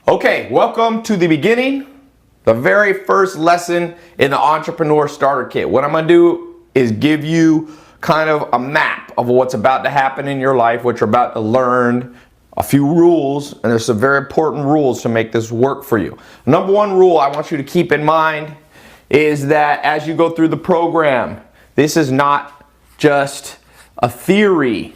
Okay, welcome to the beginning, the very first lesson in the Entrepreneur Starter Kit. What I'm going to do is give you kind of a map of what's about to happen in your life, what you're about to learn, a few rules, and there's some very important rules to make this work for you. Number one rule I want you to keep in mind is that as you go through the program, this is not just a theory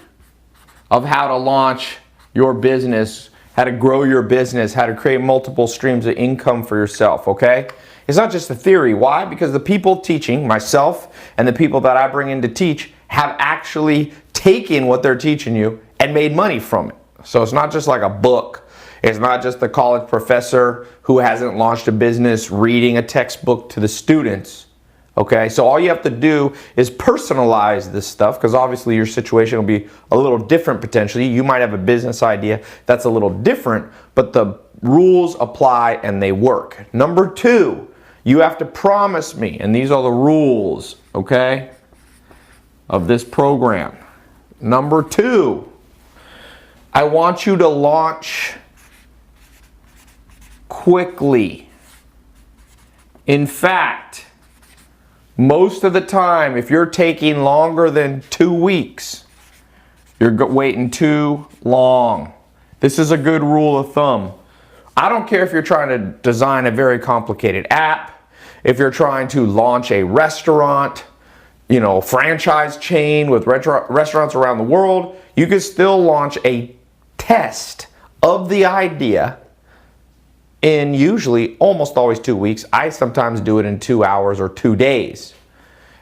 of how to launch your business, how to grow your business, how to create multiple streams of income for yourself, okay? It's not just a theory. Why? Because the people teaching, myself and the people that I bring in to teach, have actually taken what they're teaching you and made money from it. So it's not just like a book. It's not just the college professor who hasn't launched a business reading a textbook to the students. Okay, so all you have to do is personalize this stuff, because obviously your situation will be a little different potentially. You might have a business idea that's a little different, but the rules apply and they work. Number two, you have to promise me, and these are the rules, okay, of this program. Number two, I want you to launch quickly. In fact, most of the time, if you're taking longer than 2 weeks, you're waiting too long. This is a good rule of thumb. I don't care if you're trying to design a very complicated app, if you're trying to launch a restaurant, franchise chain with restaurants around the world, you can still launch a test of the idea in usually almost always 2 weeks. I sometimes do it in 2 hours or 2 days.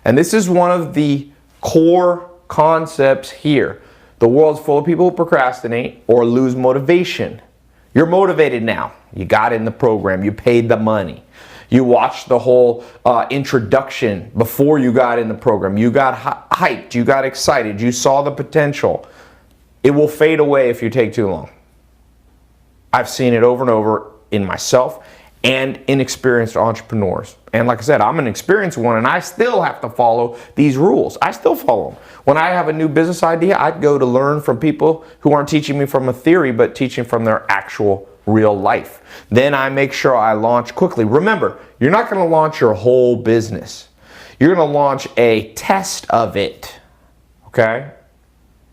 And this is one of the core concepts here. The world's full of people who procrastinate or lose motivation. You're motivated now. You got in the program. You paid the money. You watched the whole introduction before you got in the program. You got hyped. You got excited. You saw the potential. It will fade away if you take too long. I've seen it over and over in myself and inexperienced entrepreneurs. And like I said, I'm an experienced one, and I still have to follow these rules. I still follow them. When I have a new business idea, I'd go to learn from people who aren't teaching me from a theory, but teaching from their actual real life. Then I make sure I launch quickly. Remember, you're not going to launch your whole business. You're going to launch a test of it, okay?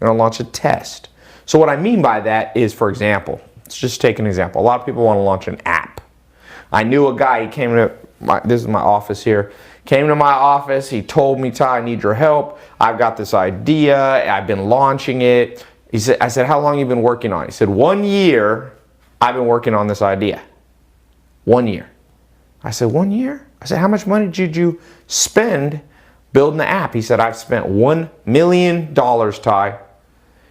You're going to launch a test. So what I mean by that is, for example, let's just take an example. A lot of people want to launch an app. I knew a guy, he came to this is my office here, came to my office, he told me, Ty, I need your help. I've got this idea, I've been launching it. I said, how long have you been working on it? He said, 1 year I've been working on this idea. 1 year. I said, 1 year? I said, how much money did you spend building the app? He said, I've spent $1 million, Ty.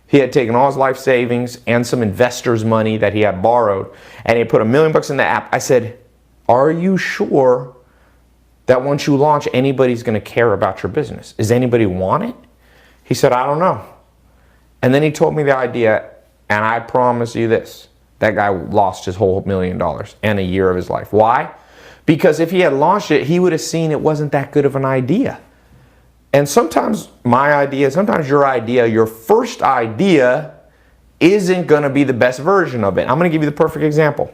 He had taken all his life savings and some investors' money that he had borrowed, and he put $1 million in the app. I said, are you sure that once you launch, anybody's going to care about your business? Does anybody want it? He said, I don't know. And then he told me the idea, and I promise you this, that guy lost his whole $1 million and a year of his life. Why? Because if he had launched it, he would have seen it wasn't that good of an idea. And sometimes my idea, sometimes your idea, your first idea isn't going to be the best version of it. I'm going to give you the perfect example.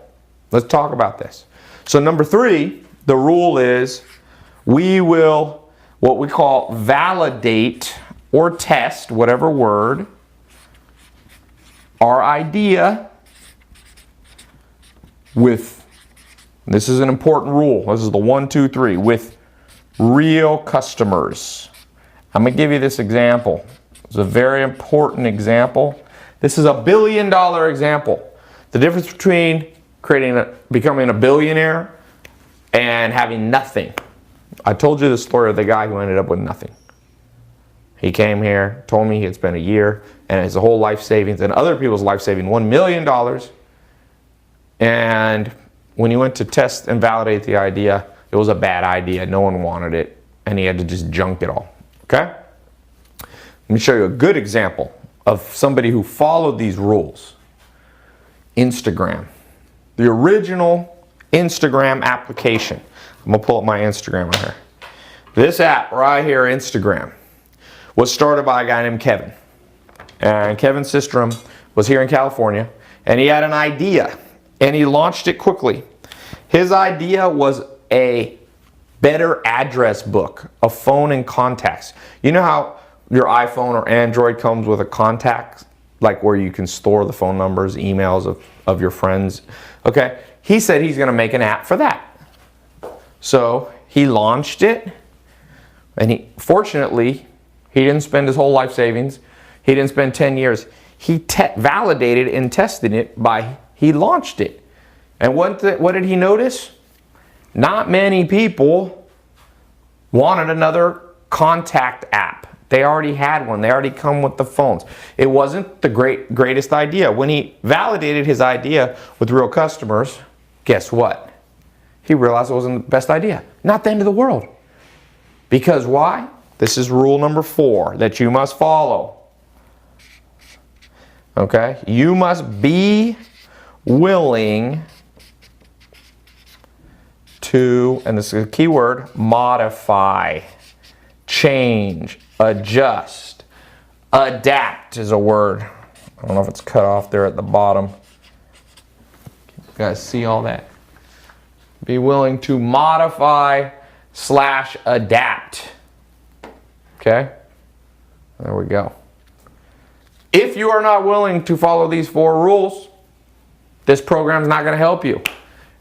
Let's talk about this. So number three, the rule is we will, what we call validate or test, whatever word, our idea with, this is an important rule. This is the 1, 2, 3, with real customers. I'm going to give you this example. It's a very important example. This is $1 billion example. The difference between becoming a billionaire and having nothing. I told you the story of the guy who ended up with nothing. He came here, told me he had spent a year and his whole life savings and other people's life savings, $1 million. And when he went to test and validate the idea, it was a bad idea. No one wanted it, and he had to just junk it all. Okay? Let me show you a good example of somebody who followed these rules. Instagram. The original Instagram application. I'm going to pull up my Instagram right here. This app right here, Instagram, was started by a guy named Kevin. And Kevin Systrom was here in California, and he had an idea. and he launched it quickly. His idea was a better address book, a phone and contacts. You know how your iPhone or Android comes with a contact, like where you can store the phone numbers, emails of your friends? Okay, he said he's going to make an app for that. So he launched it, and fortunately, he didn't spend his whole life savings. He didn't spend 10 years. He validated and tested it he launched it. And what did he notice? Not many people wanted another contact app. They already had one. They already come with the phones. It wasn't the greatest idea. When he validated his idea with real customers, guess what? He realized it wasn't the best idea. Not the end of the world. Because why? This is rule number 4 that you must follow. Okay? You must be willing to, and this is a key word, modify, change, adjust. Adapt is a word. I don't know if it's cut off there at the bottom. You guys see all that? Be willing to modify / adapt. Okay? There we go. If you are not willing to follow these 4 rules, this program is not going to help you.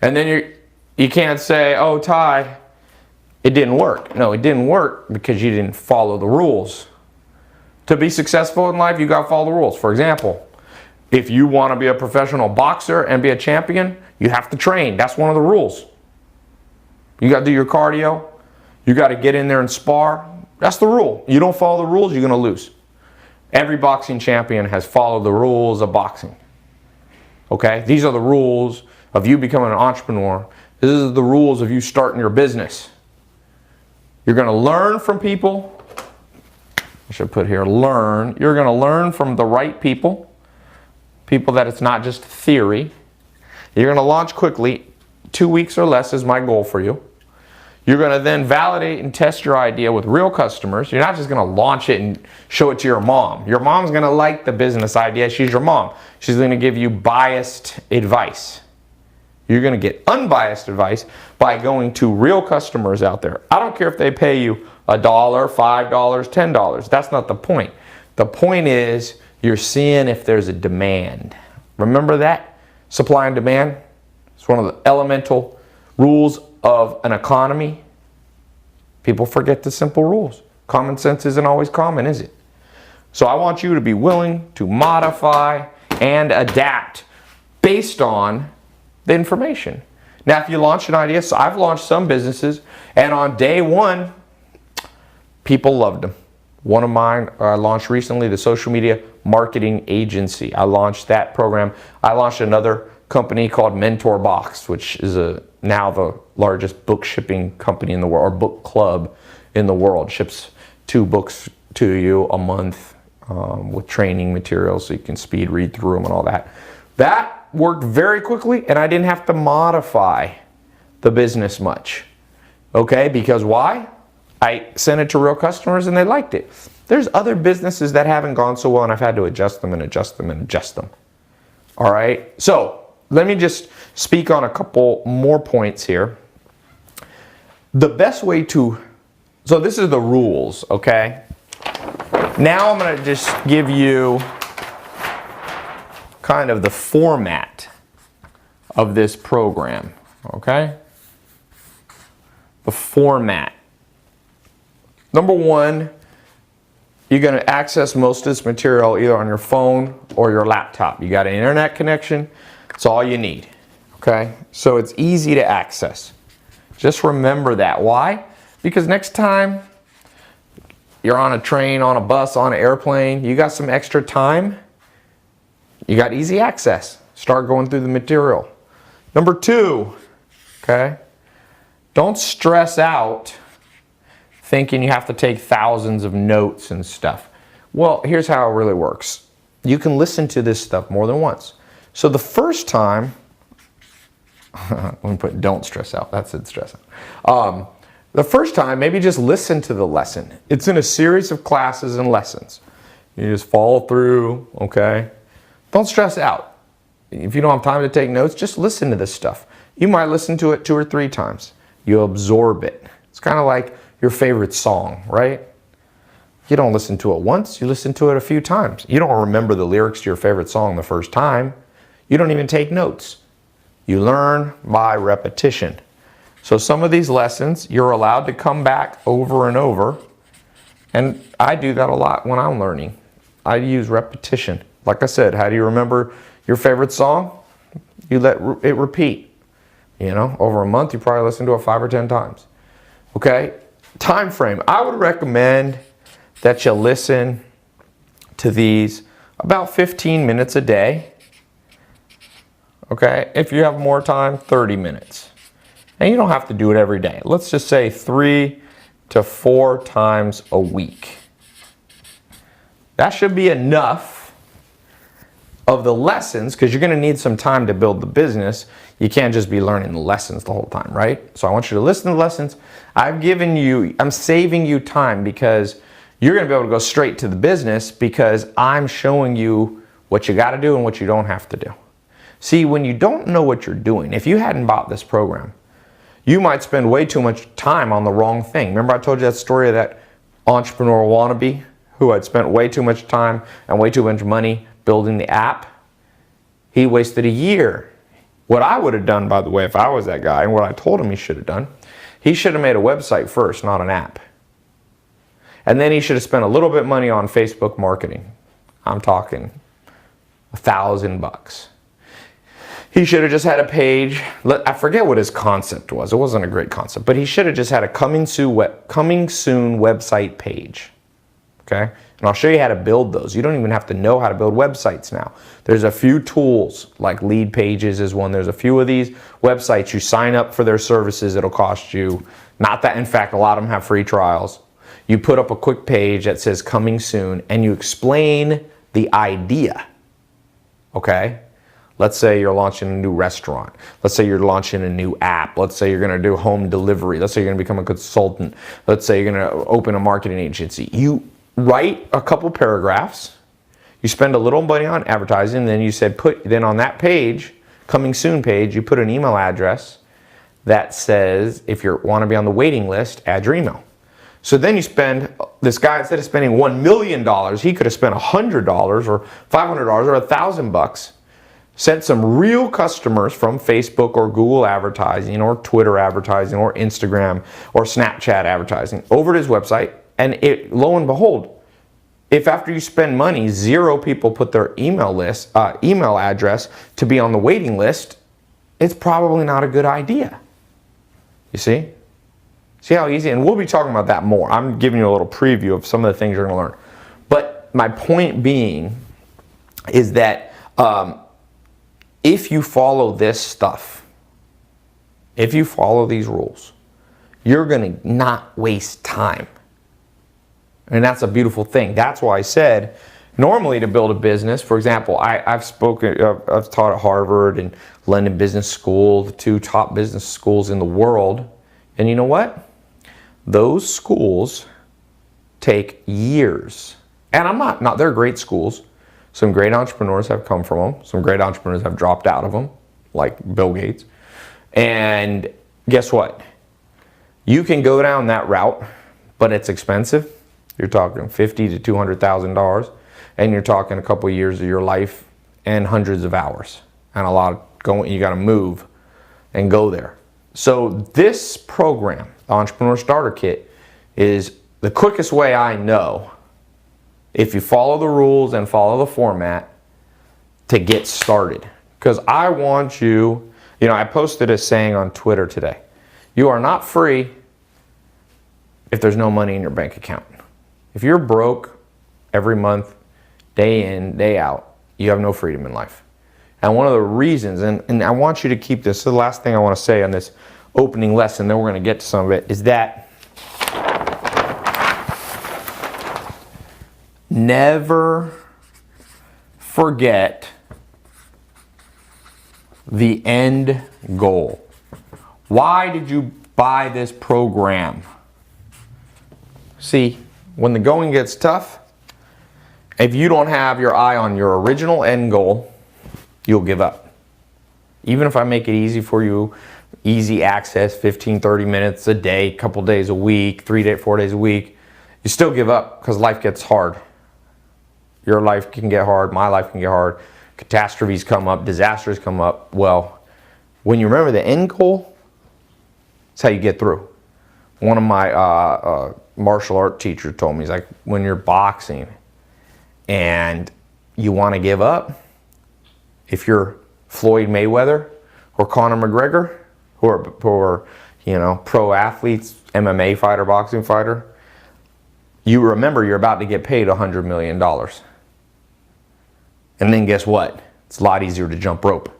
And then you can't say, oh, Ty, it didn't work. No, it didn't work because you didn't follow the rules. To be successful in life, you got to follow the rules. For example, if you want to be a professional boxer and be a champion, you have to train. That's one of the rules. You got to do your cardio. You got to get in there and spar. That's the rule. You don't follow the rules, you're going to lose. Every boxing champion has followed the rules of boxing. Okay? These are the rules of you becoming an entrepreneur. This is the rules of you starting your business. You're going to learn from people. I should put here, learn. You're going to learn from the right people. People that it's not just theory. You're going to launch quickly. 2 weeks or less is my goal for you. You're going to then validate and test your idea with real customers. You're not just going to launch it and show it to your mom. Your mom's going to like the business idea. She's your mom. She's going to give you biased advice. You're going to get unbiased advice by going to real customers out there. I don't care if they pay you $1, $5, $10. That's not the point. The point is you're seeing if there's a demand. Remember that? Supply and demand. It's one of the elemental rules of an economy. People forget the simple rules. Common sense isn't always common, is it? So I want you to be willing to modify and adapt based on the information. Now, if you launch an idea, so I've launched some businesses, and on day 1, people loved them. One of mine I launched recently, the social media marketing agency. I launched that program. I launched another company called Mentor Box, which is now the largest book shipping company in the world, or book club in the world. Ships 2 books to you a month with training materials so you can speed read through them and all that. That worked very quickly, and I didn't have to modify the business much. Okay, because why? I sent it to real customers and they liked it. There's other businesses that haven't gone so well, and I've had to adjust them and adjust them and adjust them. All right, so let me just speak on a couple more points here. The best way so this is the rules, okay? Now I'm going to just give you kind of the format of this program, okay? The format. Number 1, you're going to access most of this material either on your phone or your laptop. You got an internet connection. It's all you need, okay? So it's easy to access. Just remember that. Why? Because next time you're on a train, on a bus, on an airplane, you got some extra time, you got easy access. Start going through the material. Number 2, okay? Don't stress out thinking you have to take thousands of notes and stuff. Well, here's how it really works. You can listen to this stuff more than once. So the first time, let me put don't stress out. That's it, stress out. The first time, maybe just listen to the lesson. It's in a series of classes and lessons. You just follow through, okay? Don't stress out. If you don't have time to take notes, just listen to this stuff. You might listen to it 2 or 3 times. You absorb it. It's kind of like your favorite song, right? You don't listen to it once, you listen to it a few times. You don't remember the lyrics to your favorite song the first time. You don't even take notes. You learn by repetition. So some of these lessons, you're allowed to come back over and over. And I do that a lot when I'm learning. I use repetition. Like I said, how do you remember your favorite song? You let it repeat. You know, over a month, you probably listen to it 5 or 10 times. Okay? Time frame. I would recommend that you listen to these about 15 minutes a day. Okay? If you have more time, 30 minutes. And you don't have to do it every day. Let's just say 3 to 4 times a week. That should be enough of the lessons, because you're going to need some time to build the business. You can't just be learning the lessons the whole time, right? So I want you to listen to the lessons. I'm saving you time, because you're going to be able to go straight to the business, because I'm showing you what you got to do and what you don't have to do. See, when you don't know what you're doing, if you hadn't bought this program, you might spend way too much time on the wrong thing. Remember I told you that story of that entrepreneur wannabe who had spent way too much time and way too much money building the app? He wasted a year. What I would have done, by the way, if I was that guy, and what I told him he should have done, he should have made a website first, not an app. And then he should have spent a little bit of money on Facebook marketing. I'm talking $1,000. He should have just had a page. I forget what his concept was. It wasn't a great concept, but he should have just had a coming soon website page. Okay? And I'll show you how to build those. You don't even have to know how to build websites now. There's a few tools, like Lead Pages is one. There's a few of these websites. You sign up for their services. It'll cost you, not that, in fact, a lot of them have free trials. You put up a quick page that says coming soon, and you explain the idea. Okay? Let's say you're launching a new restaurant. Let's say you're launching a new app. Let's say you're going to do home delivery. Let's say you're going to become a consultant. Let's say you're going to open a marketing agency. You write a couple paragraphs. You spend a little money on advertising. Then you said then on that page, coming soon page, you put an email address that says, if you want to be on the waiting list, add your email. So then you spend, this guy, instead of spending $1 million, he could have spent $100 or $500 or $1,000. Sent some real customers from Facebook or Google advertising or Twitter advertising or Instagram or Snapchat advertising over to his website, and lo and behold, if after you spend money, 0 people put their email address to be on the waiting list, it's probably not a good idea. You see? See how easy? And we'll be talking about that more. I'm giving you a little preview of some of the things you're going to learn. But my point being is that if you follow this stuff, if you follow these rules, you're going to not waste time. And that's a beautiful thing. That's why I said, normally to build a business, for example, I've taught at Harvard and London Business School, the 2 top business schools in the world. And you know what? Those schools take years. And I'm not, they're great schools. Some great entrepreneurs have come from them. Some great entrepreneurs have dropped out of them, like Bill Gates. And guess what? You can go down that route, but it's expensive. You're talking $50,000 to $200,000, and you're talking a couple of years of your life and hundreds of hours, and a lot of going. You got to move and go there. So this program, the Entrepreneur Starter Kit, is the quickest way I know, if you follow the rules and follow the format, to get started. Because I want you, I posted a saying on Twitter today. You are not free if there's no money in your bank account. If you're broke every month, day in, day out, you have no freedom in life. And one of the reasons, and I want you to keep this, the last thing I want to say on this opening lesson, then we're going to get to some of it, is that never forget the end goal. Why did you buy this program? See, when the going gets tough, if you don't have your eye on your original end goal, you'll give up. Even if I make it easy for you, easy access, 15, 30 minutes a day, couple days a week, 4 days a week, you still give up because life gets hard. Your life can get hard, my life can get hard. Catastrophes come up, disasters come up. Well, when you remember the end goal, it's how you get through. One of my martial art teachers told me, he's like, when you're boxing and you want to give up, if you're Floyd Mayweather or Conor McGregor, who are pro athletes, MMA fighter, boxing fighter, you remember you're about to get paid $100 million. And then guess what? It's a lot easier to jump rope.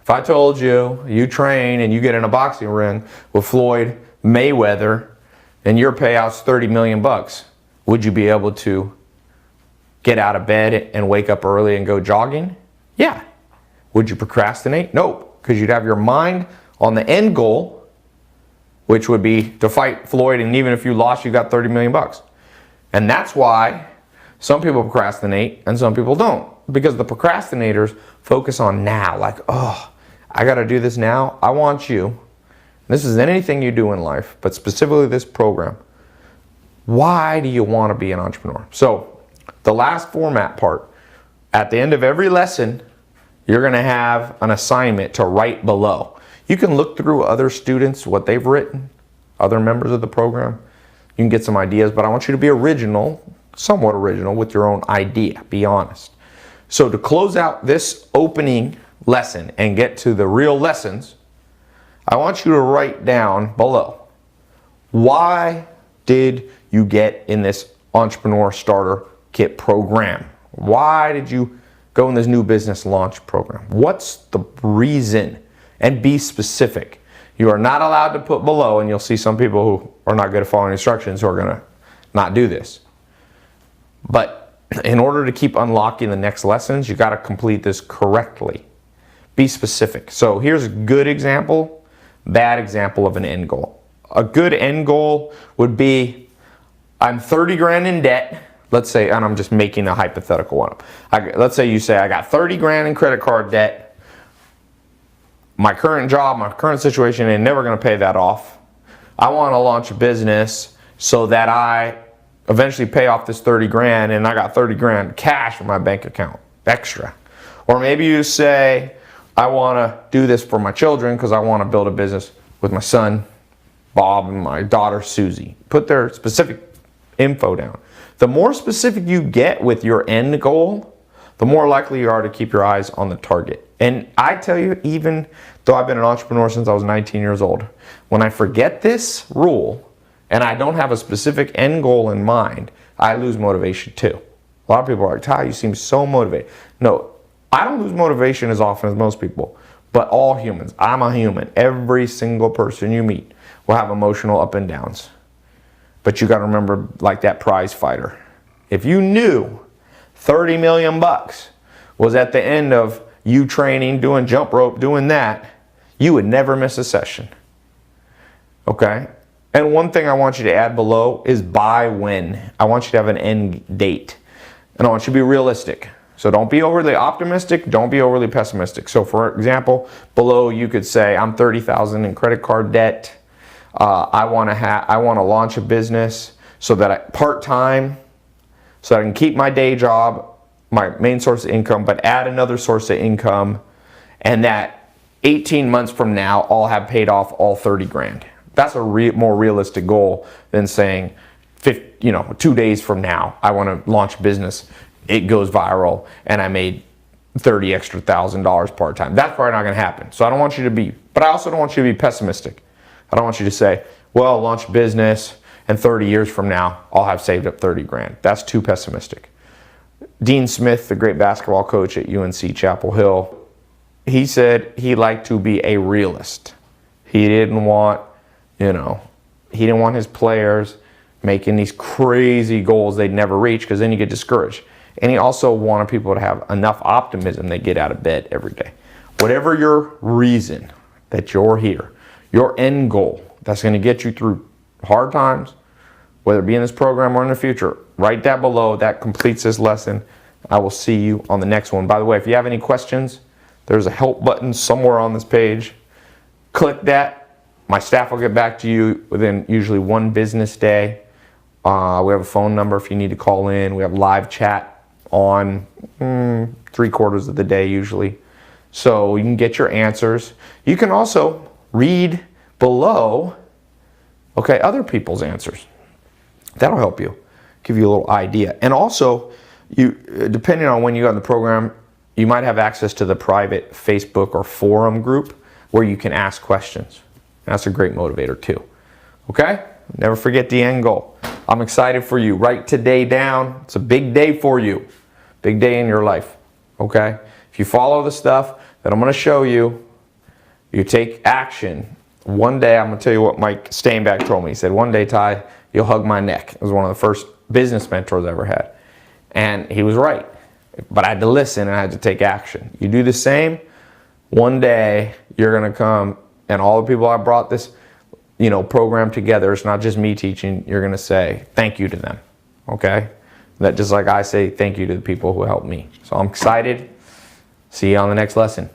If I told you, you train and you get in a boxing ring with Floyd Mayweather and your payout's 30 million bucks, would you be able to get out of bed and wake up early and go jogging? Yeah. Would you procrastinate? Nope, because you'd have your mind on the end goal, which would be to fight Floyd, and even if you lost, you got 30 million bucks. And that's why some people procrastinate and some people don't, because the procrastinators focus on now, like, oh, I got to do this now. I want you, this is anything you do in life, but specifically this program, why do you want to be an entrepreneur? So the last format part, at the end of every lesson, you're going to have an assignment to write below. You can look through other students, what they've written, other members of the program. You can get some ideas, but I want you to be original, somewhat original with your own idea. Be honest. So to close out this opening lesson and get to the real lessons, I want you to write down below, why did you get in this Entrepreneur Starter Kit program? Why did you go in this new business launch program? What's the reason? And be specific. You are not allowed to put below, and you'll see some people who are not good at following instructions who are going to not do this. But in order to keep unlocking the next lessons, you got to complete this correctly. Be specific. So here's a good example, bad example of an end goal. A good end goal would be, I'm 30 grand in debt. Let's say, and I'm just making a hypothetical one up. Let's say you say, I got 30 grand in credit card debt. My current job, my current situation, they're never going to pay that off. I want to launch a business so that I eventually pay off this 30 grand and I got 30 grand cash in my bank account, extra. Or maybe you say, I want to do this for my children because I want to build a business with my son, Bob, and my daughter, Susie. Put their specific info down. The more specific you get with your end goal, the more likely you are to keep your eyes on the target. And I tell you, even though I've been an entrepreneur since I was 19 years old, when I forget this rule and I don't have a specific end goal in mind, I lose motivation too. A lot of people are like, Ty, you seem so motivated. No, I don't lose motivation as often as most people, but all humans. I'm a human. Every single person you meet will have emotional up and downs. But you got to remember, like that prize fighter. If you knew 30 million bucks was at the end of you training, doing jump rope, doing that, you would never miss a session. Okay? And one thing I want you to add below is by when. I want you to have an end date. And I want you to be realistic. So don't be overly optimistic, don't be overly pessimistic. So for example, below you could say, I'm 30,000 in credit card debt. I want to launch a business so that part-time, so I can keep my day job, my main source of income, but add another source of income, and that 18 months from now, I'll have paid off all 30 grand. That's a more realistic goal than saying, 2 days from now, I want to launch a business, it goes viral, and I made $30,000 part-time. That's probably not going to happen. So I don't want you to be, but I also don't want you to be pessimistic. I don't want you to say, well, I'll launch a business, and 30 years from now, I'll have saved up 30 grand. That's too pessimistic. Dean Smith, the great basketball coach at UNC Chapel Hill, he said he liked to be a realist. He didn't want, his players making these crazy goals they'd never reach, because then you get discouraged. And he also wanted people to have enough optimism they get out of bed every day. Whatever your reason that you're here, your end goal that's going to get you through hard times, whether it be in this program or in the future, write that below. That completes this lesson. I will see you on the next one. By the way, if you have any questions, there's a help button somewhere on this page. Click that. My staff will get back to you within usually 1 business day. We have a phone number if you need to call in. We have live chat on 3/4 of the day usually. So you can get your answers. You can also read below, okay, other people's answers. That'll help you, give you a little idea. And also, you, depending on when you got in the program, you might have access to the private Facebook or forum group where you can ask questions. That's a great motivator too. Okay? Never forget the end goal. I'm excited for you. Write today down. It's a big day for you. Big day in your life. Okay? If you follow the stuff that I'm going to show you, you take action. One day, I'm going to tell you what Mike Stainback told me. He said, one day, Ty, you'll hug my neck. It was one of the first business mentors I ever had. And he was right. But I had to listen and I had to take action. You do the same, one day you're going to come, and all the people I brought this, program together, it's not just me teaching, you're going to say thank you to them. Okay? That just like I say thank you to the people who helped me. So I'm excited. See you on the next lesson.